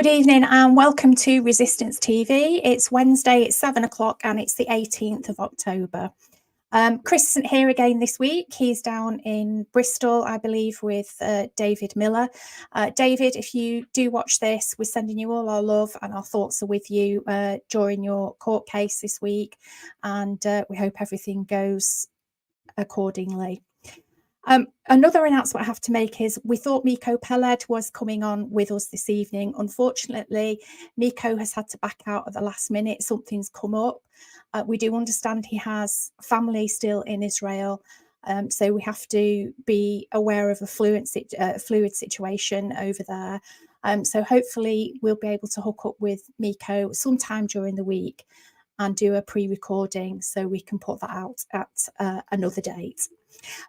Good evening and welcome to Resistance TV. It's Wednesday, it's 7 o'clock and it's the 18th of October. Chris isn't here again this week. He's down in Bristol, I believe, with David Miller. David, if you do watch this, we're sending you all our love and our thoughts are with you during your court case this week. And we hope everything goes accordingly. Another announcement I have to make is we thought Miko Peled was coming on with us this evening. Unfortunately, Miko has had to back out at the last minute. Something's come up. We do understand he has family still in Israel, so we have to be aware of a fluid situation over there. So hopefully we'll be able to hook up with Miko sometime during the week and do a pre-recording so we can put that out at another date.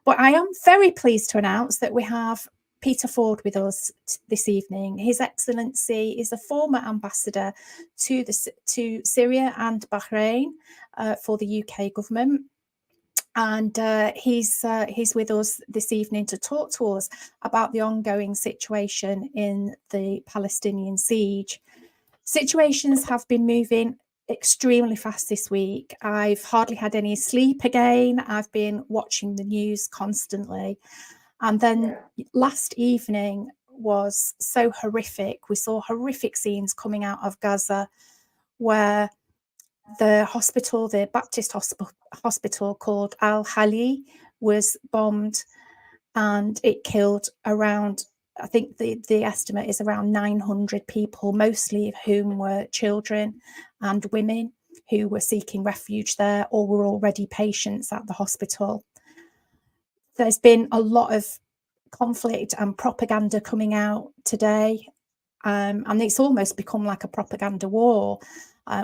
But I am very pleased to announce that we have Peter Ford with us this evening. His Excellency is a former ambassador to Syria and Bahrain for the UK government. And he's with us this evening to talk to us about the ongoing situation in the Palestinian siege. Situations have been moving extremely fast this week. I've hardly had any sleep again. I've been watching the news constantly. And then last evening was so horrific. We saw horrific scenes coming out of Gaza where the hospital, the Baptist hospital called Al-Ahli was bombed and it killed around, I think the estimate is around 900 people, mostly of whom were children and women who were seeking refuge there or were already patients at the hospital. There's been a lot of conflict and propaganda coming out today, and it's almost become like a propaganda war.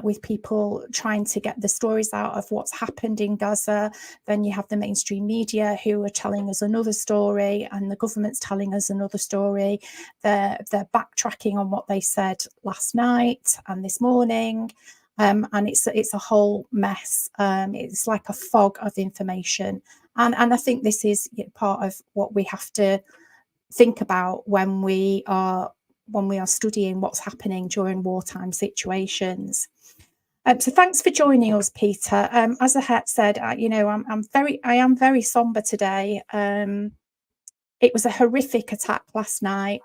With people trying to get the stories out of what's happened in Gaza. Then you have the mainstream media who are telling us another story and the government's telling us another story. They're backtracking on what they said last night and this morning. And it's a whole mess. It's like a fog of information. And I think this is part of what we have to think about when we are studying what's happening during wartime situations. So thanks for joining us, Peter. As I had said, I am very somber today. It was a horrific attack last night,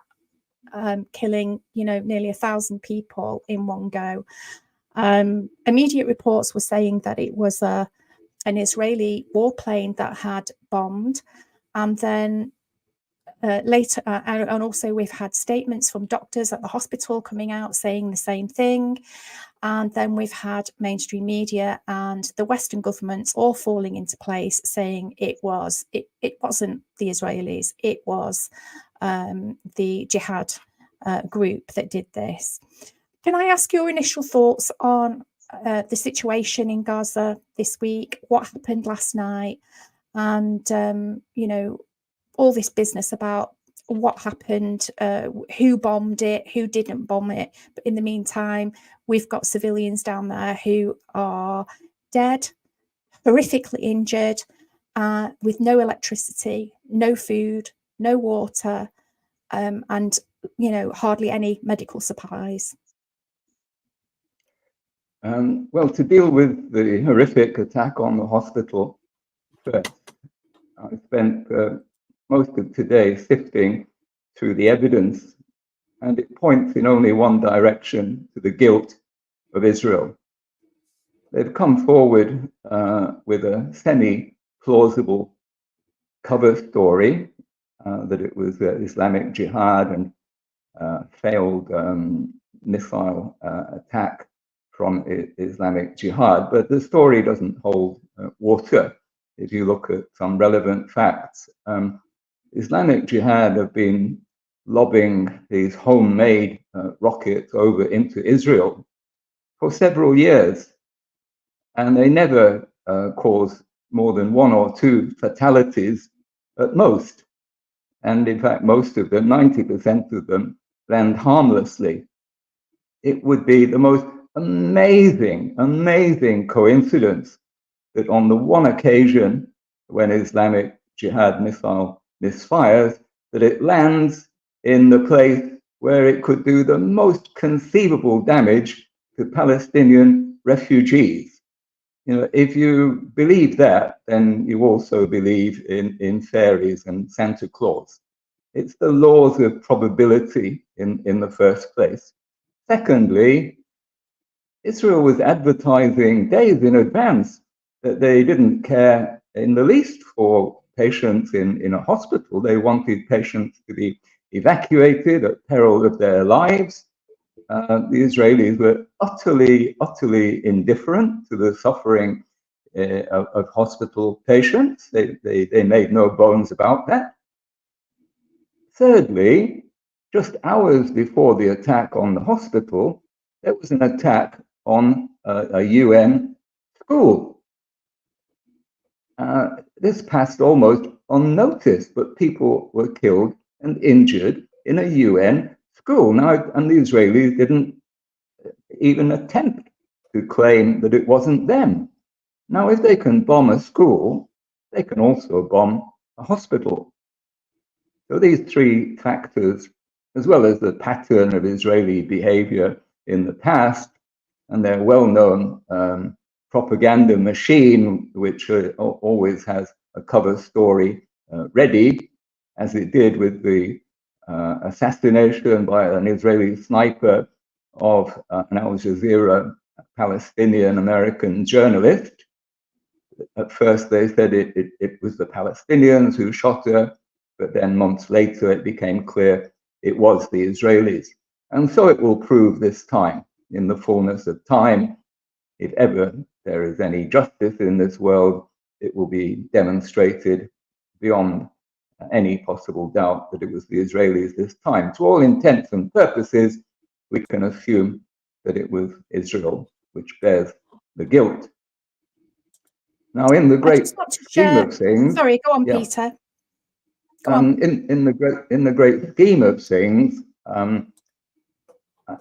killing nearly 1,000 people in one go. Immediate reports were saying that it was an Israeli warplane that had bombed, and then later, and also we've had statements from doctors at the hospital coming out saying the same thing. And then we've had mainstream media and the Western governments all falling into place saying it wasn't the Israelis, it was the jihad group that did this. Can I ask your initial thoughts on the situation in Gaza this week, what happened last night, and all this business about what happened, who bombed it, who didn't bomb it. But in the meantime, we've got civilians down there who are dead, horrifically injured, with no electricity, no food, no water, and hardly any medical supplies. Well, to deal with the horrific attack on the hospital first, I spent most of today sifting through the evidence, and it points in only one direction, to the guilt of Israel. They've come forward with a semi-plausible cover story that it was Islamic Jihad and failed missile attack from Islamic Jihad, but the story doesn't hold water if you look at some relevant facts. Islamic Jihad have been lobbing these homemade rockets over into Israel for several years, and they never cause more than 1 or 2 fatalities at most. And in fact, most of them, 90% of them, land harmlessly. It would be the most amazing coincidence that on the one occasion when Islamic Jihad missile misfires, that it lands in the place where it could do the most conceivable damage to Palestinian refugees. You know, if you believe that, then you also believe in fairies and Santa Claus. It's the laws of probability in the first place. Secondly, Israel was advertising days in advance that they didn't care in the least for patients in a hospital. They wanted patients to be evacuated at peril of their lives. The Israelis were utterly indifferent to the suffering of hospital patients. They made no bones about that. Thirdly, just hours before the attack on the hospital, there was an attack on a UN school. This passed almost unnoticed, but people were killed and injured in a UN school. Now, and the Israelis didn't even attempt to claim that it wasn't them. Now, if they can bomb a school, they can also bomb a hospital. So these three factors, as well as the pattern of Israeli behavior in the past, and their well-known propaganda machine, which always has a cover story ready, as it did with the assassination by an Israeli sniper of an Al Jazeera Palestinian-American journalist. At first they said it was the Palestinians who shot her, but then months later it became clear it was the Israelis. And so it will prove this time, in the fullness of time. If ever there is any justice in this world, it will be demonstrated beyond any possible doubt that it was the Israelis this time. To all intents and purposes, we can assume that it was Israel which bears the guilt. Now, in the great scheme of things, sorry, go on, Peter. Go on. In the great scheme of things,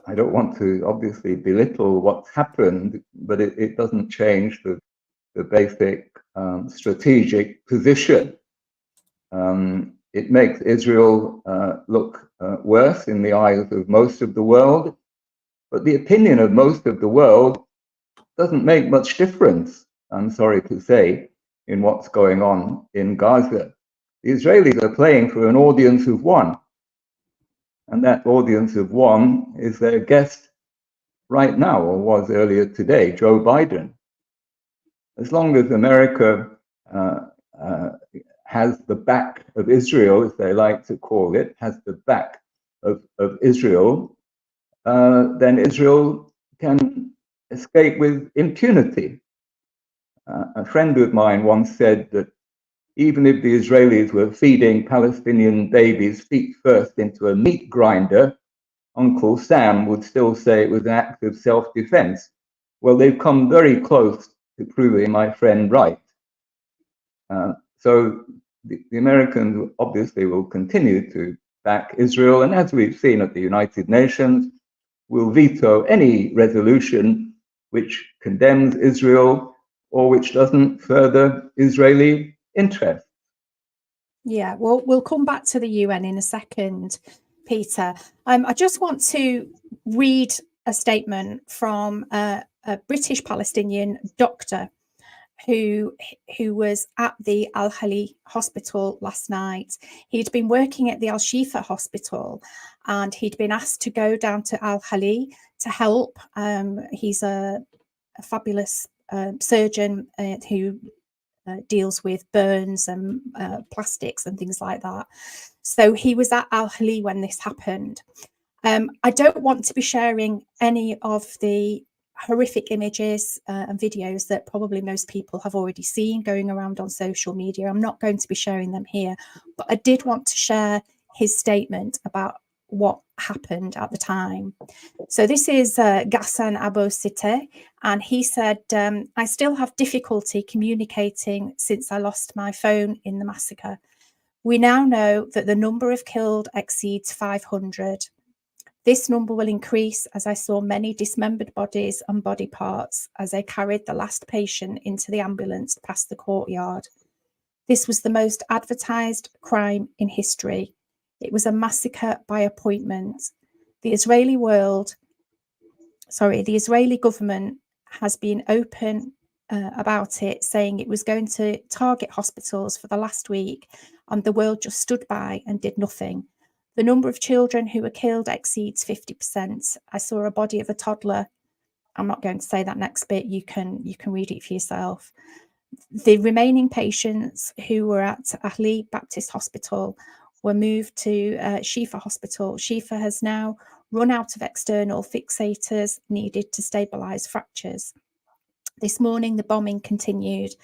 I don't want to obviously belittle what's happened, but it doesn't change the basic strategic position. It makes Israel look worse in the eyes of most of the world, but the opinion of most of the world doesn't make much difference, I'm sorry to say, in what's going on in Gaza. The Israelis are playing for an audience of one, and that audience of one is their guest right now, or was earlier today, Joe Biden. As long as America has the back of Israel, as they like to call it, has the back of Israel, then Israel can escape with impunity. A friend of mine once said that even if the Israelis were feeding Palestinian babies feet first into a meat grinder, Uncle Sam would still say it was an act of self-defense. Well, they've come very close to proving my friend right. So the Americans obviously will continue to back Israel, and as we've seen at the United Nations, will veto any resolution which condemns Israel or which doesn't further Israeli interests. Yeah, well, we'll come back to the UN in a second, Peter. I just want to read a statement from a British Palestinian doctor who was at the Al-Ahli hospital last night. He'd been working at the Al-Shifa hospital, and he'd been asked to go down to Al-Ahli to help. He's a fabulous surgeon who deals with burns and plastics and things like that. So he was at Al-Ahli when this happened. I don't want to be sharing any of the horrific images and videos that probably most people have already seen going around on social media. I'm not going to be sharing them here, but I did want to share his statement about what happened at the time. So this is Ghassan Abu Siteh, and he said, I still have difficulty communicating since I lost my phone in the massacre. We now know that the number of killed exceeds 500. This number will increase as I saw many dismembered bodies and body parts as they carried the last patient into the ambulance past the courtyard. This was the most advertised crime in history. It was a massacre by appointment. The Israeli government has been open about it, saying it was going to target hospitals for the last week, and the world just stood by and did nothing. The number of children who were killed exceeds 50%. I saw a body of a toddler. I'm not going to say that next bit. You can read it for yourself. The remaining patients who were at Al-Ahli Baptist Hospital were moved to Shifa Hospital. Shifa has now run out of external fixators needed to stabilise fractures. This morning, the bombing continued.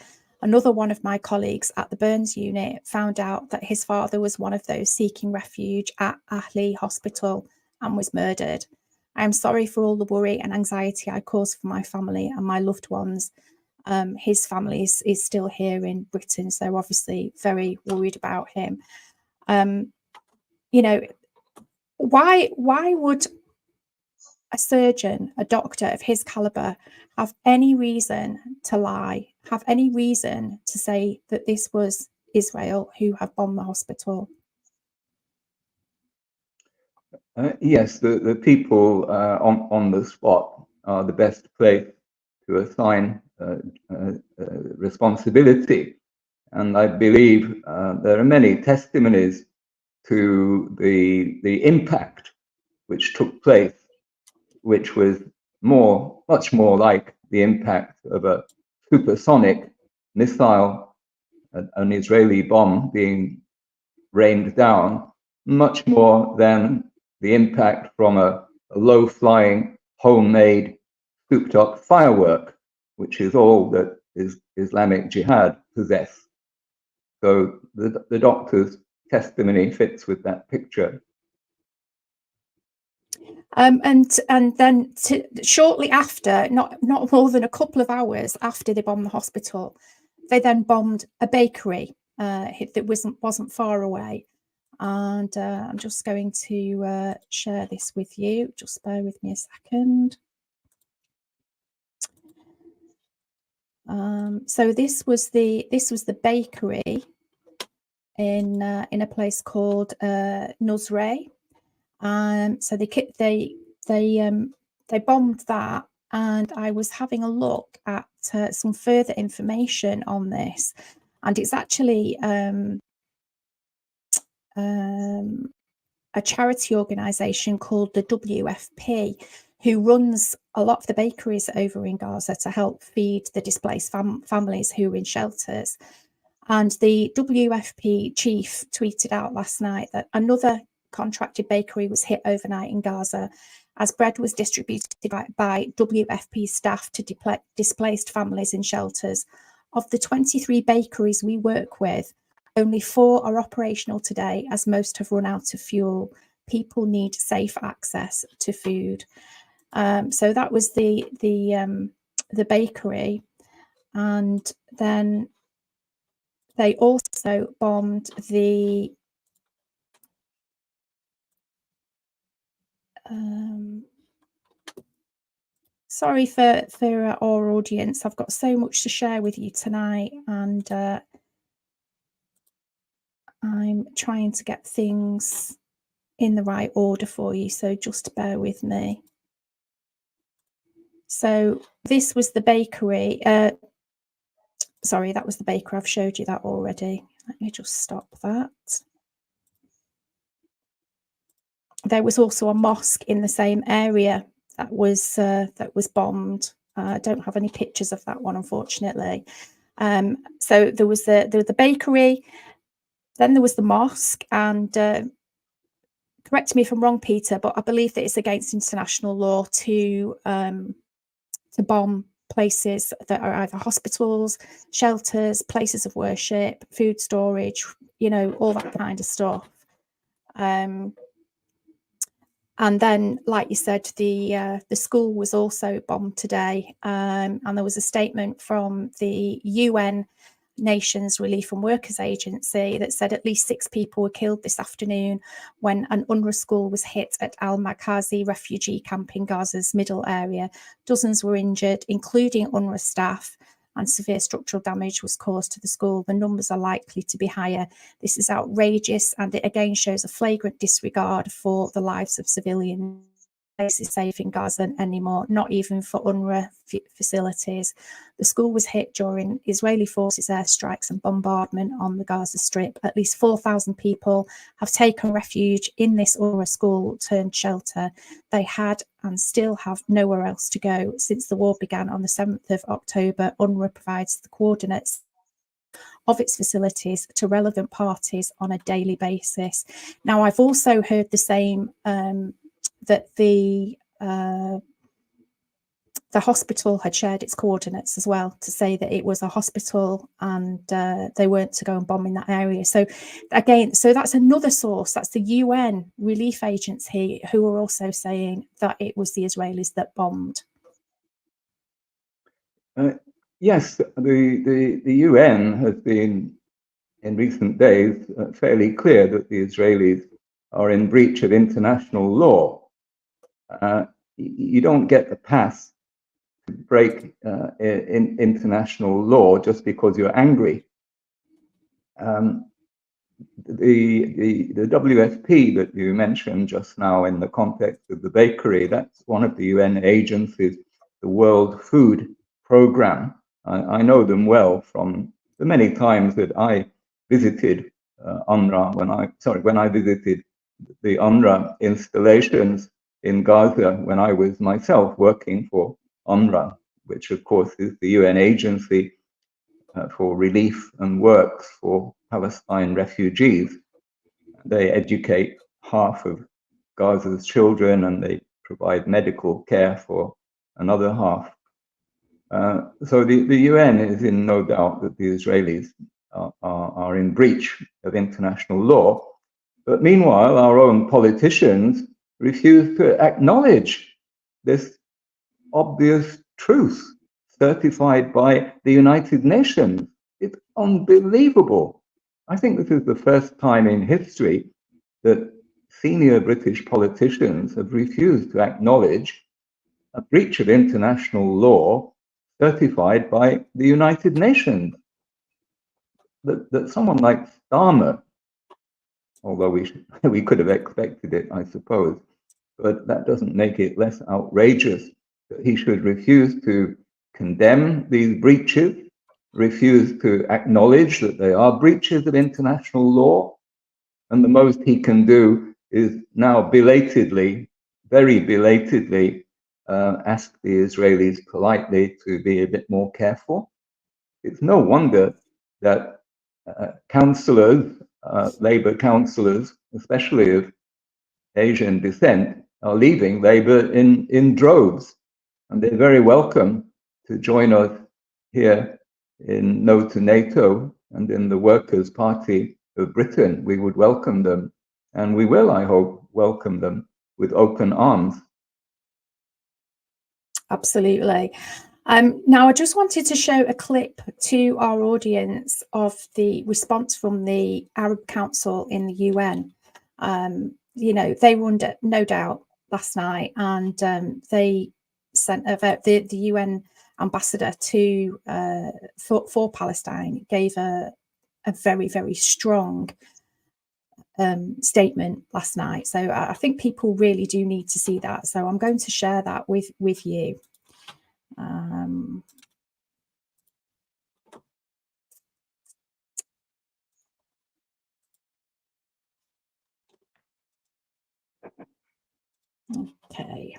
Another one of my colleagues at the burns unit found out that his father was one of those seeking refuge at Al-Ahli Hospital and was murdered. I am sorry for all the worry and anxiety I caused for my family and my loved ones. His family is still here in Britain, so obviously very worried about him. You know, why would a surgeon, a doctor of his caliber, have any reason to lie, have any reason to say that this was Israel who have bombed the hospital? Yes, the people on the spot are the best place to assign responsibility. And I believe there are many testimonies to the impact which took place, which was much more like the impact of a supersonic missile, an Israeli bomb being rained down, much more than the impact from a low-flying, homemade, souped-up firework, which is all that Islamic Jihad possess. So the doctor's testimony fits with that picture. And then shortly after, not more than a couple of hours after they bombed the hospital, they then bombed a bakery that wasn't far away. And I'm just going to share this with you. Just bear with me a second. So this was the bakery in a place called Nusre. So they bombed that, and I was having a look at some further information on this, and it's actually a charity organisation called the WFP, who runs a lot of the bakeries over in Gaza to help feed the displaced families who are in shelters. And the WFP chief tweeted out last night that another contracted bakery was hit overnight in Gaza as bread was distributed by WFP staff to displaced families in shelters. Of the 23 bakeries we work with, only 4 are operational today, as most have run out of fuel. People need safe access to food. So that was the bakery, and then they also bombed the sorry for our audience. I've got so much to share with you tonight, and I'm trying to get things in the right order for you, so just bear with me. So this was the bakery. Sorry, that was the bakery. I've showed you that already. Let me just stop that. There was also a mosque in the same area that was bombed. I don't have any pictures of that one, unfortunately. So there was the bakery, then there was the mosque, and correct me if I'm wrong, Peter, but I believe that it's against international law to bomb places that are either hospitals, shelters, places of worship, food storage, you know, all that kind of stuff. And then, like you said, the school was also bombed today, and there was a statement from the UN Nations Relief and Workers Agency that said at least 6 people were killed this afternoon when an UNRWA school was hit at Al-Maghazi refugee camp in Gaza's middle area. Dozens were injured, including UNRWA staff, and severe structural damage was caused to the school. The numbers are likely to be higher. This is outrageous, and it again shows a flagrant disregard for the lives of civilians. Is safe in Gaza anymore, not even for UNRWA facilities. The school was hit during Israeli forces airstrikes and bombardment on the Gaza Strip. At least 4,000 people have taken refuge in this UNRWA school turned shelter. They had and still have nowhere else to go. Since the war began on the 7th of October, UNRWA provides the coordinates of its facilities to relevant parties on a daily basis. Now, I've also heard the same, that the hospital had shared its coordinates as well, to say that it was a hospital and they weren't to go and bomb in that area. So again, so that's another source. That's the UN relief agency who are also saying that it was the Israelis that bombed. Yes, the UN has been in recent days fairly clear that the Israelis are in breach of international law. You don't get the pass to break in international law just because you're angry. The WFP that you mentioned just now in the context of the bakery, that's one of the UN agencies, the World Food Programme. I know them well from the many times that I visited UNRWA, when I visited the UNRWA installations in Gaza, when I was myself working for UNRWA, which of course is the UN agency for relief and works for Palestine refugees. They educate half of Gaza's children and they provide medical care for another half. So the UN is in no doubt that the Israelis are in breach of international law. But meanwhile, our own politicians refuse to acknowledge this obvious truth certified by the United Nations. It's unbelievable. I think this is the first time in history that senior British politicians have refused to acknowledge a breach of international law certified by the United Nations. That someone like Starmer, although we could have expected it, I suppose, but that doesn't make it less outrageous that he should refuse to condemn these breaches, refuse to acknowledge that they are breaches of international law, and the most he can do is now belatedly, very belatedly, ask the Israelis politely to be a bit more careful. It's no wonder that councillors, Labour councillors, especially of Asian descent, are leaving Labour in droves. And they're very welcome to join us here in No to NATO and in the Workers' Party of Britain. We would welcome them, and we will, I hope, welcome them with open arms. Absolutely. Now, I just wanted to show a clip to our audience of the response from the Arab Council in the UN. You know, they were under no doubt last night, and they sent the UN ambassador to for Palestine gave a very, very strong statement last night. So I think people really do need to see that. So I'm going to share that with you. Okay.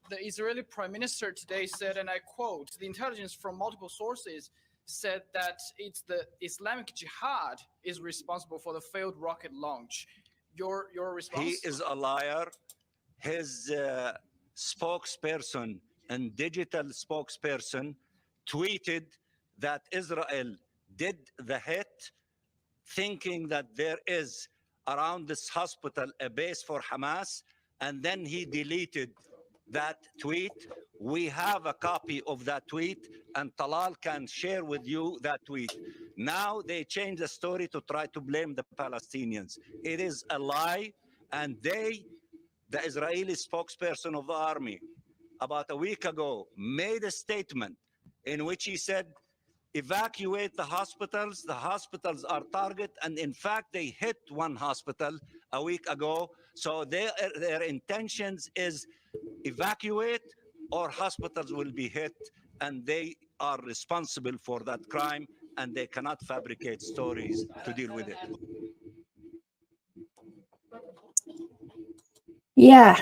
The Israeli Prime Minister today said, and I quote, "The intelligence from multiple sources said that it's the Islamic Jihad is responsible for the failed rocket launch." Your response? He is a liar. His spokesperson and digital spokesperson tweeted that Israel did the hit, thinking that there is around this hospital a base for Hamas, and then he deleted that tweet. We have a copy of that tweet, and Talal can share with you that tweet. Now they change the story to try to blame the Palestinians. It is a lie, and the Israeli spokesperson of the army, about a week ago, made a statement in which he said, evacuate the hospitals. The hospitals are target. And in fact, they hit one hospital a week ago. So their intentions is evacuate or hospitals will be hit, and they are responsible for that crime, and they cannot fabricate stories to deal with it. Yeah.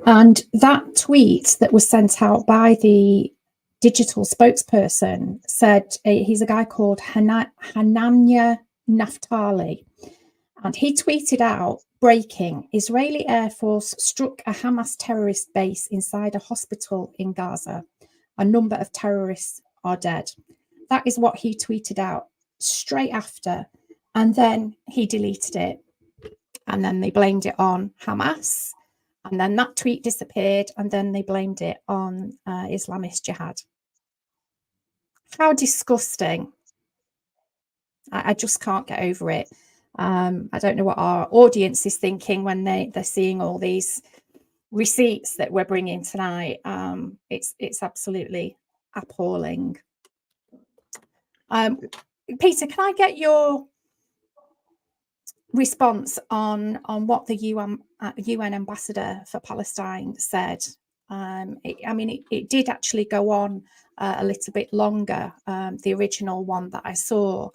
And that tweet that was sent out by the digital spokesperson said, he's a guy called Hanania Naftali, and he tweeted out, breaking, Israeli Air Force struck a Hamas terrorist base inside a hospital in Gaza. A number of terrorists are dead. That is what he tweeted out straight after, and then he deleted it, and then they blamed it on Hamas. And then that tweet disappeared, and then they blamed it on Islamist jihad. How disgusting. I just can't get over it. I don't know what our audience is thinking when they're seeing all these receipts that we're bringing tonight. It's absolutely appalling. Peter, can I get your response on what the UN ambassador for Palestine said? It did actually go on a little bit longer, the original one that I saw,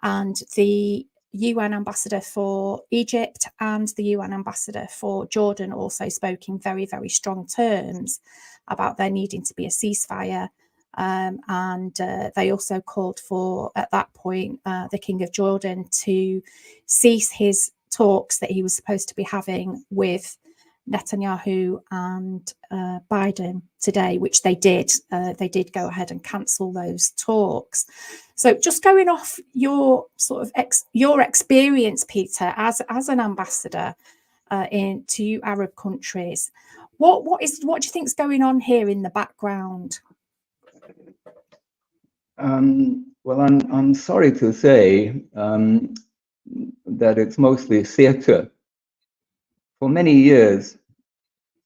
and the UN ambassador for Egypt and the UN ambassador for Jordan also spoke in very, very strong terms about there needing to be a ceasefire. And they also called for, at that point, the King of Jordan to cease his talks that he was supposed to be having with Netanyahu and Biden today, which they did. They did go ahead and cancel those talks. So just going off your sort of your experience, Peter, as an ambassador to Arab countries, what do you think is going on here in the background? Well, I'm sorry to say that it's mostly theatre. For many years,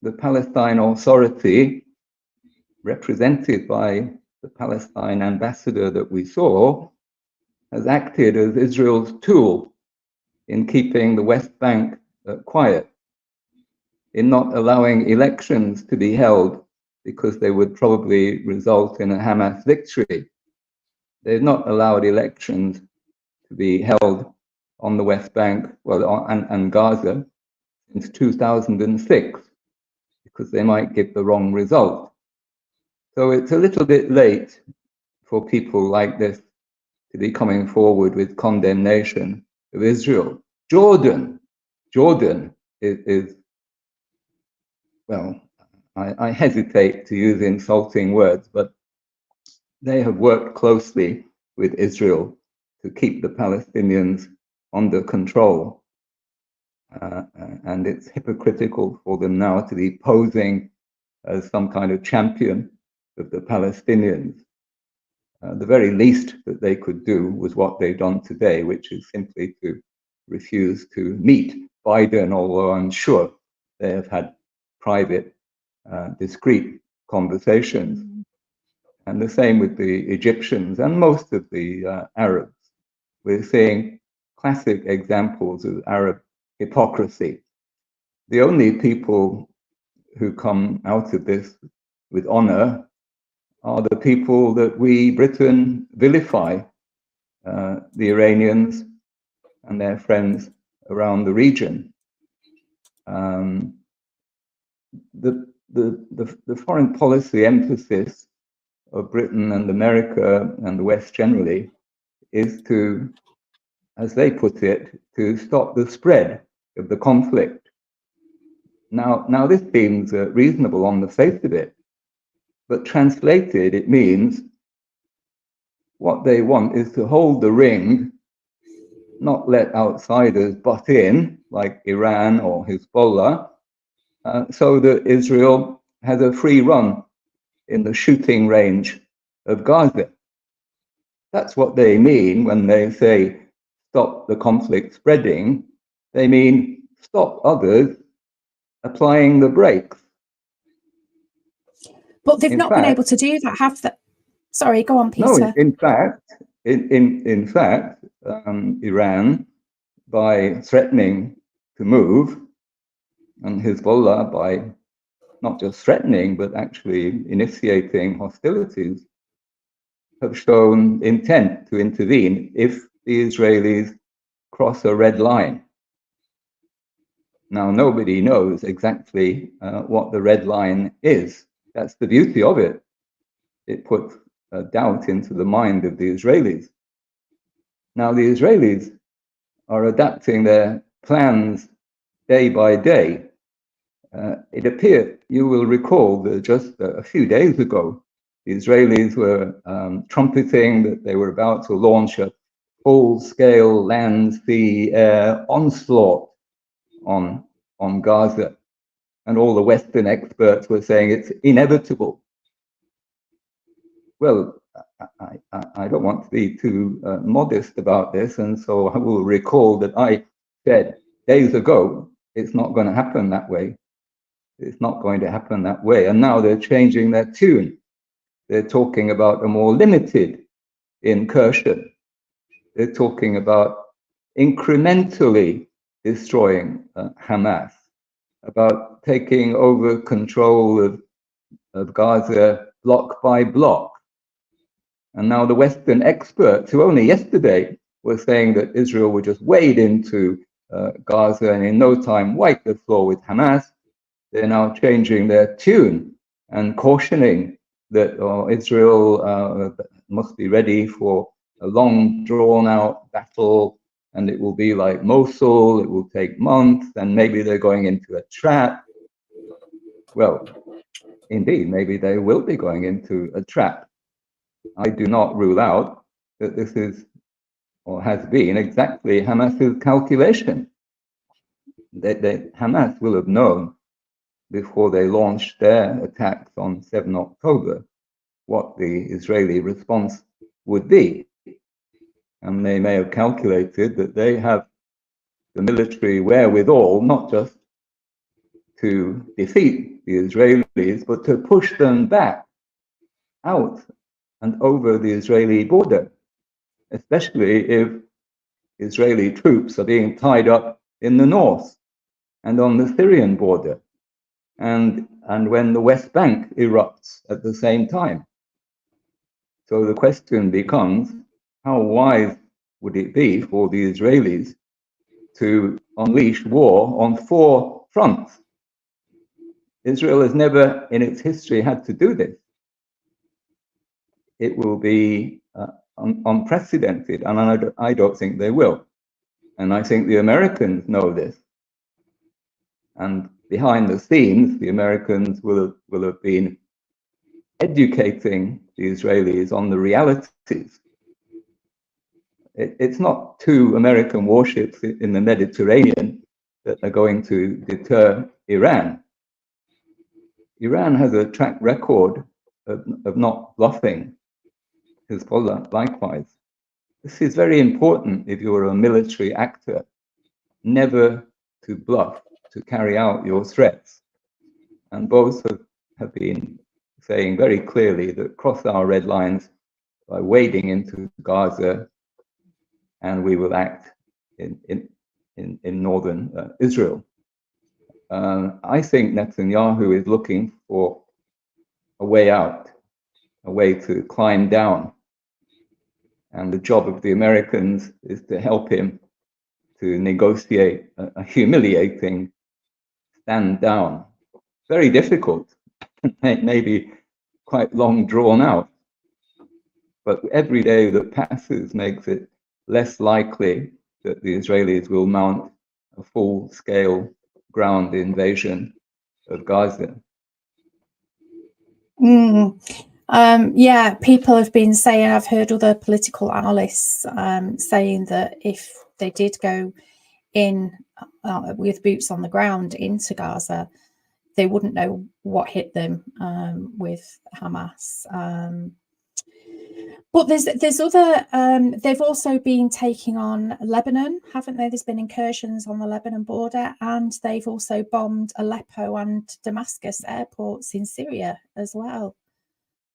the Palestine Authority, represented by the Palestine ambassador that we saw, has acted as Israel's tool in keeping the West Bank quiet, in not allowing elections to be held because they would probably result in a Hamas victory. They've not allowed elections to be held on the West Bank, and Gaza since 2006, because they might give the wrong result. So it's a little bit late for people like this to be coming forward with condemnation of Israel. Jordan is well, I hesitate to use insulting words, but they have worked closely with Israel to keep the Palestinians under control. And it's hypocritical for them now to be posing as some kind of champion of the Palestinians. The very least that they could do was what they've done today, which is simply to refuse to meet Biden, although I'm sure they have had private, discreet conversations. And the same with the Egyptians and most of the Arabs. We're seeing classic examples of Arab hypocrisy. The only people who come out of this with honor are the people that we, Britain, vilify, the Iranians and their friends around the region. The foreign policy emphasis of Britain and America and the West generally is to, as they put it, to stop the spread of the conflict. Now this seems reasonable on the face of it, but translated, it means what they want is to hold the ring, not let outsiders butt in, like Iran or Hezbollah, so that Israel has a free run in the shooting range of Gaza. That's what they mean when they say stop the conflict spreading. They mean stop others applying the brakes. But they've In not been fact- able to do that, have they? Sorry, go on, Peter. No, in fact, Iran, by threatening to move, and Hezbollah by not just threatening, but actually initiating hostilities, have shown intent to intervene if the Israelis cross a red line. Now, nobody knows exactly what the red line is. That's the beauty of it. It puts doubt into the mind of the Israelis. Now, the Israelis are adapting their plans day by day. It appeared, you will recall that just a few days ago, the Israelis were trumpeting that they were about to launch a full-scale land, sea, air onslaught on Gaza. And all the Western experts were saying it's inevitable. Well, I don't want to be too modest about this, and so I will recall that I said days ago, it's not going to happen that way. It's not going to happen that way. And now they're changing their tune. They're talking about a more limited incursion. They're talking about incrementally destroying Hamas, about taking over control of Gaza block by block. And now the Western experts, who only yesterday were saying that Israel would just wade into Gaza and in no time wipe the floor with Hamas, they're now changing their tune and cautioning that Israel must be ready for a long, drawn-out battle, and it will be like Mosul, it will take months, and maybe they're going into a trap. Well, indeed, maybe they will be going into a trap. I do not rule out that this is, or has been, exactly Hamas's calculation. That Hamas will have known before they launched their attacks on 7 October what the Israeli response would be. And they may have calculated that they have the military wherewithal, not just to defeat the Israelis, but to push them back out and over the Israeli border, especially if Israeli troops are being tied up in the north and on the Syrian border, and when the West Bank erupts at the same time. So the question becomes, how wise would it be for the Israelis to unleash war on 4 fronts? Israel has never in its history had to do this. It will be unprecedented, and I don't think they will. And I think the Americans know this. And behind the scenes, the Americans will have been educating the Israelis on the realities. It's not 2 American warships in the Mediterranean that are going to deter Iran. Iran has a track record of not bluffing. Hezbollah, likewise. This is very important if you're a military actor, never to bluff, to carry out your threats. And both have been saying very clearly that cross our red lines by wading into Gaza, and we will act in northern Israel. I think Netanyahu is looking for a way out, a way to climb down. And the job of the Americans is to help him to negotiate a humiliating stand down. Very difficult, maybe quite long drawn out. But every day that passes makes it less likely that the Israelis will mount a full-scale ground invasion of Gaza. Yeah, people have been saying, I've heard other political analysts saying that if they did go in with boots on the ground into Gaza, they wouldn't know what hit them with Hamas. But there's other. They've also been taking on Lebanon, haven't they? There's been incursions on the Lebanon border, and they've also bombed Aleppo and Damascus airports in Syria as well.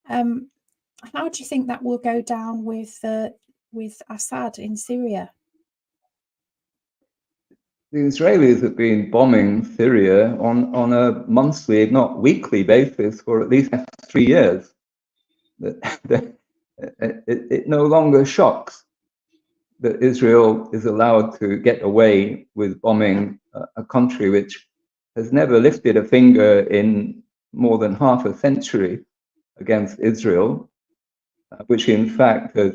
How do you think that will go down with Assad in Syria? The Israelis have been bombing Syria on a monthly, if not weekly basis for at least 3 years. It no longer shocks that Israel is allowed to get away with bombing a country which has never lifted a finger in more than half a century against Israel, which in fact has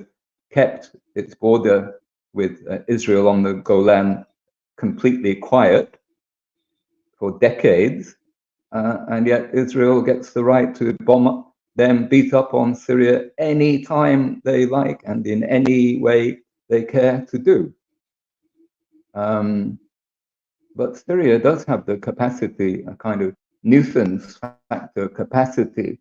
kept its border with Israel on the Golan completely quiet for decades, and yet Israel gets the right to bomb them, beat up on Syria any time they like and in any way they care to do. But Syria does have the capacity, a kind of nuisance factor capacity.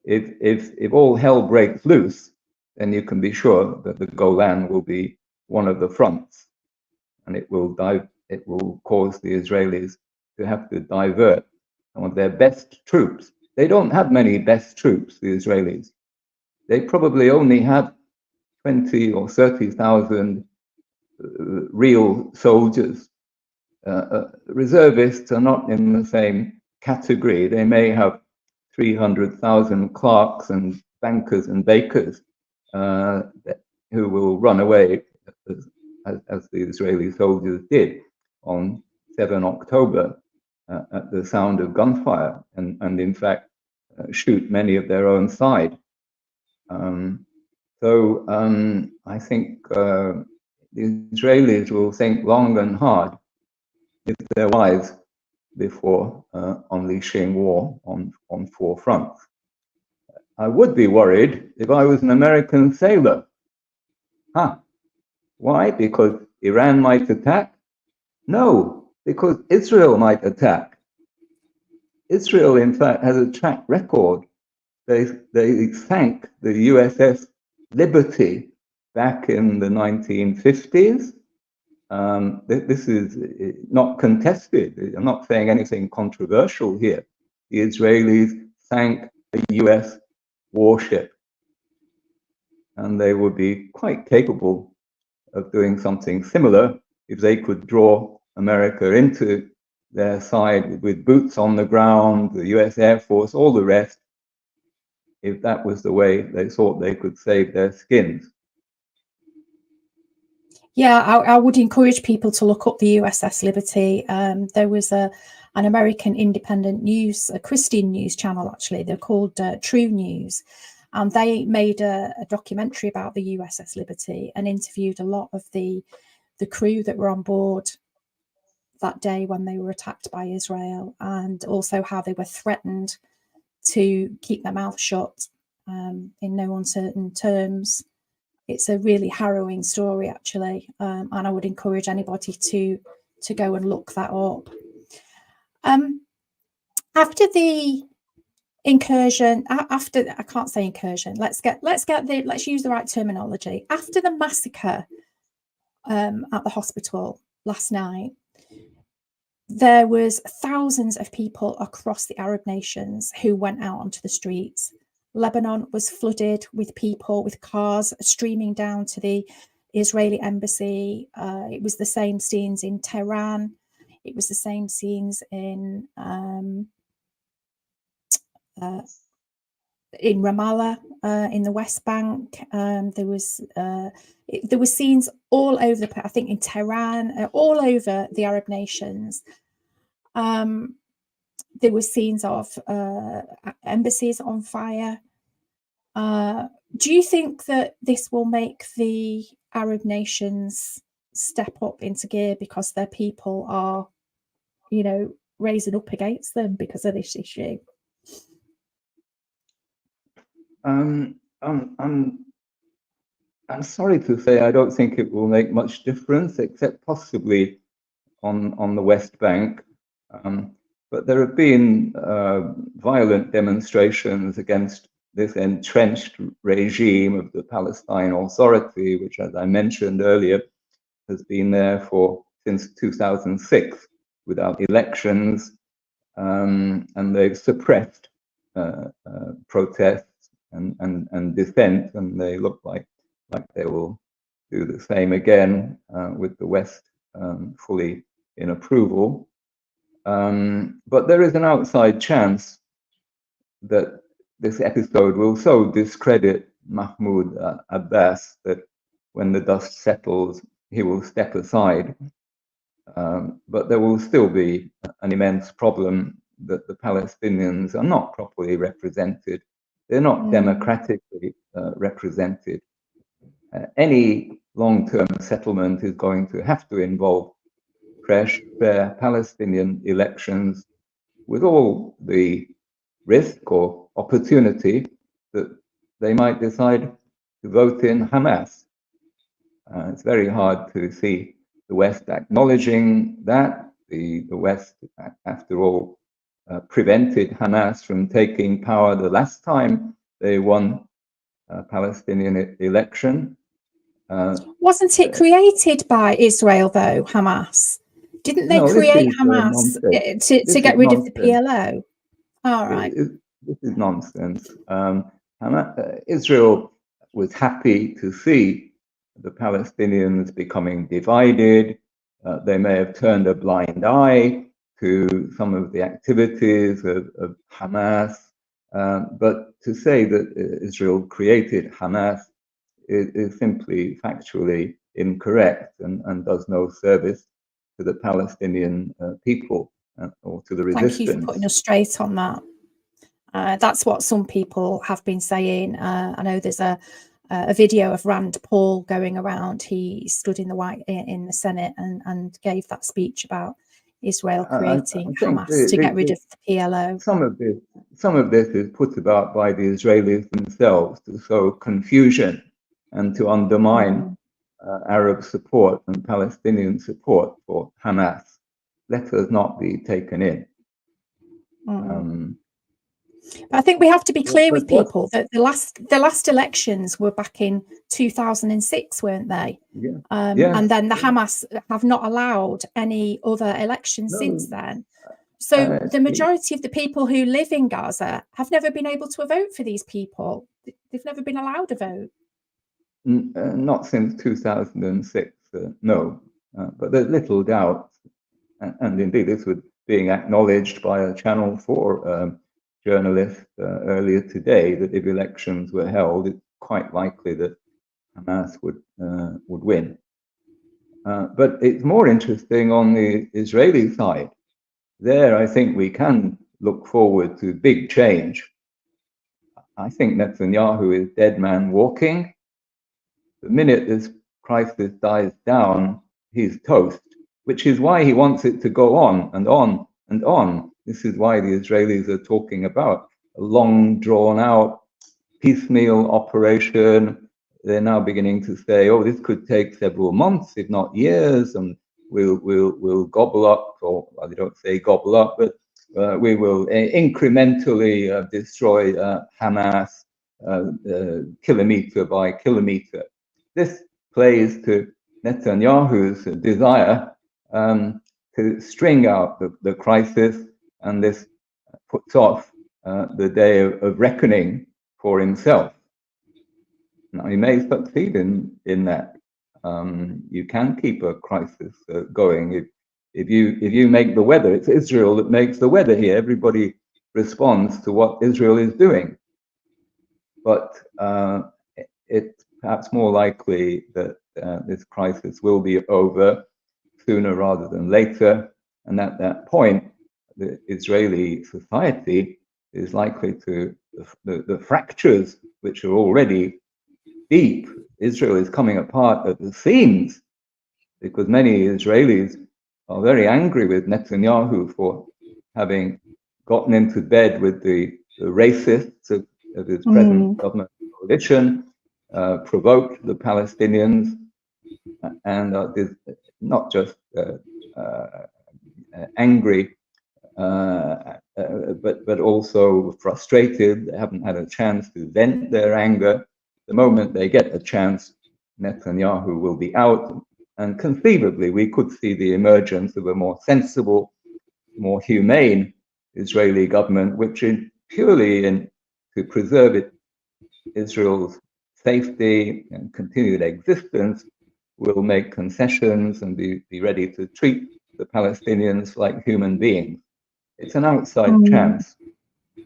If all hell breaks loose, then you can be sure that the Golan will be one of the fronts, and it will cause the Israelis to have to divert some of their best troops. They don't have many best troops, the Israelis. They probably only have 20 or 30,000 real soldiers. Reservists are not in the same category. They may have 300,000 clerks and bankers and bakers who will run away as the Israeli soldiers did on 7 October at the sound of gunfire, and in fact shoot many of their own side. So I think the Israelis will think long and hard if they're wise before unleashing war on 4 fronts. I would be worried if I was an American sailor. Why? Because Iran might attack? No, because Israel might attack. Israel, in fact, has a track record. They sank the USS Liberty back in the 1950s. This is not contested. I'm not saying anything controversial here. The Israelis sank a US warship, and they would be quite capable of doing something similar if they could draw America into their side with boots on the ground, the US Air Force, all the rest, if that was the way they thought they could save their skins. Yeah, I would encourage people to look up the USS Liberty. There was an American independent news, a Christian news channel, actually. They're called True News. And they made a documentary about the USS Liberty and interviewed a lot of the crew that were on board that day when they were attacked by Israel, and also how they were threatened to keep their mouth shut in no uncertain terms. It's a really harrowing story, actually, and I would encourage anybody to go and look that up. After the incursion, I can't say incursion. Let's use the right terminology. After the massacre at the hospital last night, there was thousands of people across the Arab nations who went out onto the streets. Lebanon was flooded with people, with cars streaming down to the Israeli embassy. It was the same scenes in Tehran. It was the same scenes in Ramallah, in the West Bank. There were scenes all over I think in Tehran, all over the Arab nations. There were scenes of embassies on fire. Do you think that this will make the Arab nations step up into gear because their people are, raising up against them because of this issue? I'm sorry to say I don't think it will make much difference, except possibly on the West Bank. But there have been violent demonstrations against this entrenched regime of the Palestine Authority, which, as I mentioned earlier, has been there since 2006 without elections, and they've suppressed protests and dissent, and they look like they will do the same again with the West fully in approval. But there is an outside chance that this episode will so discredit Mahmoud Abbas that when the dust settles, he will step aside. But there will still be an immense problem that the Palestinians are not properly represented. They're not democratically represented. Any long-term settlement is going to have to involve fresh, fair Palestinian elections with all the risk or opportunity that they might decide to vote in Hamas. It's very hard to see the West acknowledging that. The West, after all, prevented Hamas from taking power the last time they won a Palestinian election. Wasn't it created by Israel, though, Hamas? Didn't they create Hamas to get rid of the PLO? All right. This is nonsense. Israel was happy to see the Palestinians becoming divided. They may have turned a blind eye to some of the activities of Hamas. But to say that Israel created Hamas is simply factually incorrect and does no service to the Palestinian people or to the resistance. Thank you for putting us straight on that. That's what some people have been saying. I know there's a video of Rand Paul going around. He stood in the Senate and gave that speech about Israel creating Hamas to get rid of the PLO. Some of this is put about by the Israelis themselves to sow confusion and to undermine Arab support and Palestinian support for Hamas. Let us not be taken in. I think we have to be clear with people that the last elections were back in 2006, weren't they? Yeah. And then the Hamas have not allowed any other elections since then. So the majority of the people who live in Gaza have never been able to vote for these people. They've never been allowed a vote. Not since 2006, no. But there's little doubt, and indeed this was being acknowledged by a Channel 4 journalist earlier today, that if elections were held, it's quite likely that Hamas would win. But it's more interesting on the Israeli side. There, I think we can look forward to big change. I think Netanyahu is dead man walking. The minute this crisis dies down, he's toast, which is why he wants it to go on and on and on. This is why the Israelis are talking about a long, drawn-out, piecemeal operation. They're now beginning to say, "Oh, this could take several months, if not years, and we'll gobble up," or well, they don't say gobble up, but we will incrementally destroy Hamas kilometer by kilometer. This plays to Netanyahu's desire to string out the crisis, and this puts off the day of reckoning for himself. Now, he may succeed in that. You can keep a crisis going if you make the weather. It's Israel that makes the weather here. Everybody responds to what Israel is doing. But it's perhaps more likely that this crisis will be over sooner rather than later. And at that point, the Israeli society is likely to, the fractures which are already deep, Israel is coming apart at the seams, because many Israelis are very angry with Netanyahu for having gotten into bed with the racists of his present government coalition, provoked the Palestinians, and not just angry but also frustrated. They haven't had a chance to vent their anger. The moment they get a chance, Netanyahu will be out, and conceivably we could see the emergence of a more sensible, more humane Israeli government, which is purely to preserve Israel's safety and continued existence, will make concessions and be ready to treat the Palestinians like human beings. It's an outside chance,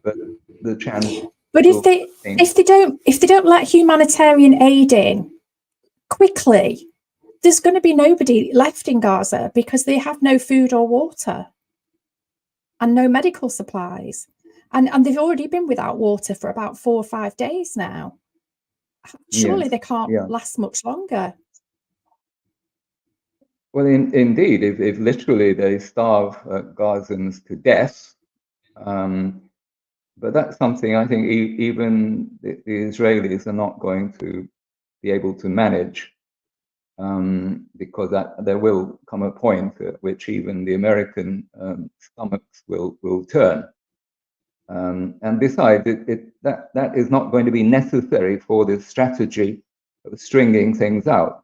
but the chance. But if they don't let humanitarian aid in quickly, there's going to be nobody left in Gaza because they have no food or water and no medical supplies, and they've already been without water for about 4 or 5 days now. Surely Yes, they can't last much longer. Well, indeed, if literally they starve Gazans to death, but that's something I think even the Israelis are not going to be able to manage, because there will come a point at which even the American stomachs will turn. And besides, that is not going to be necessary for this strategy of stringing things out.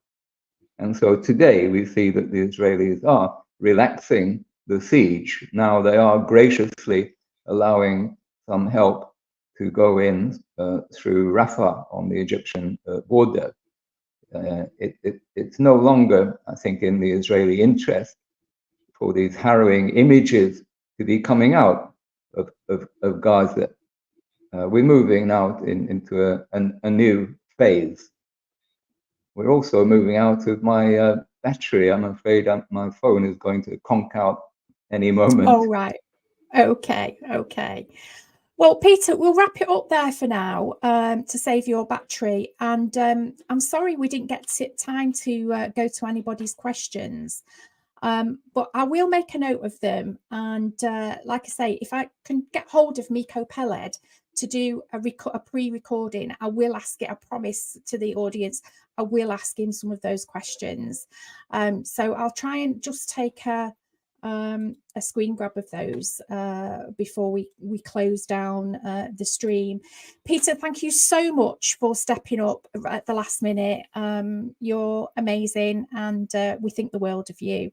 And so today we see that the Israelis are relaxing the siege. Now they are graciously allowing some help to go in through Rafah on the Egyptian border. It's no longer, I think, in the Israeli interest for these harrowing images to be coming out of Gaza. We're moving now into a new phase. We're also moving out of my battery. I'm afraid my phone is going to conk out any moment. Oh, right. Okay. Well, Peter, we'll wrap it up there for now to save your battery. And I'm sorry we didn't get time to go to anybody's questions. But I will make a note of them. And like I say, if I can get hold of Miko Peled to do a pre-recording, I will ask it. I promise to the audience, I will ask him some of those questions. So I'll try and just take a screen grab of those before we close down the stream. Peter, thank you so much for stepping up at the last minute. You're amazing, and we think the world of you,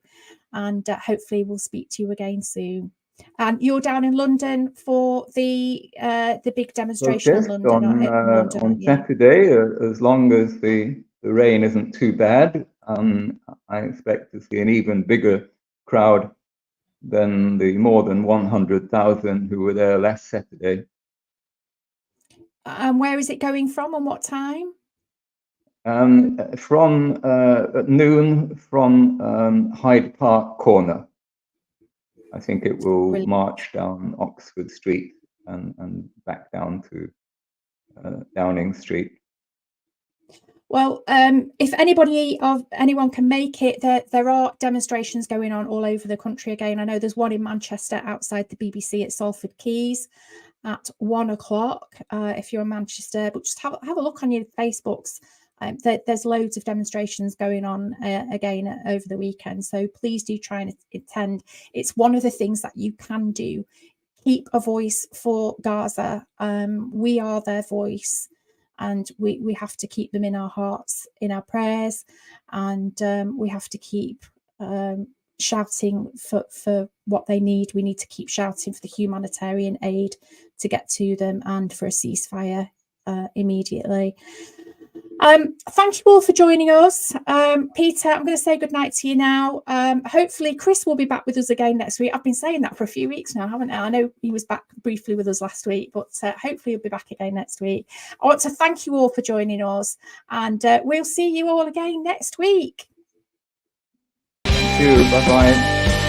and hopefully we'll speak to you again soon. And you're down in London for the big demonstration in London on Saturday. As long as the rain isn't too bad, I expect to see an even bigger crowd than the more than 100,000 who were there last Saturday. And where is it going from, and what time? From at noon from Hyde Park Corner. I think it will march down Oxford Street and back down to Downing Street. Well, if anyone can make it, there are demonstrations going on all over the country again. I know there's one in Manchester outside the BBC at Salford Quays at 1 o'clock. If you're in Manchester, but just have a look on your Facebooks. There's loads of demonstrations going on again over the weekend. So please do try and attend. It's one of the things that you can do. Keep a voice for Gaza. We are their voice. And we have to keep them in our hearts, in our prayers, and we have to keep shouting for what they need. We need to keep shouting for the humanitarian aid to get to them and for a ceasefire immediately. Thank you all for joining us. Peter, I'm going to say goodnight to you now. Hopefully Chris will be back with us again next week. I've been saying that for a few weeks now, haven't I? I know he was back briefly with us last week, but hopefully he'll be back again next week. I want to thank you all for joining us, and we'll see you all again next week. Thank you. Bye-bye.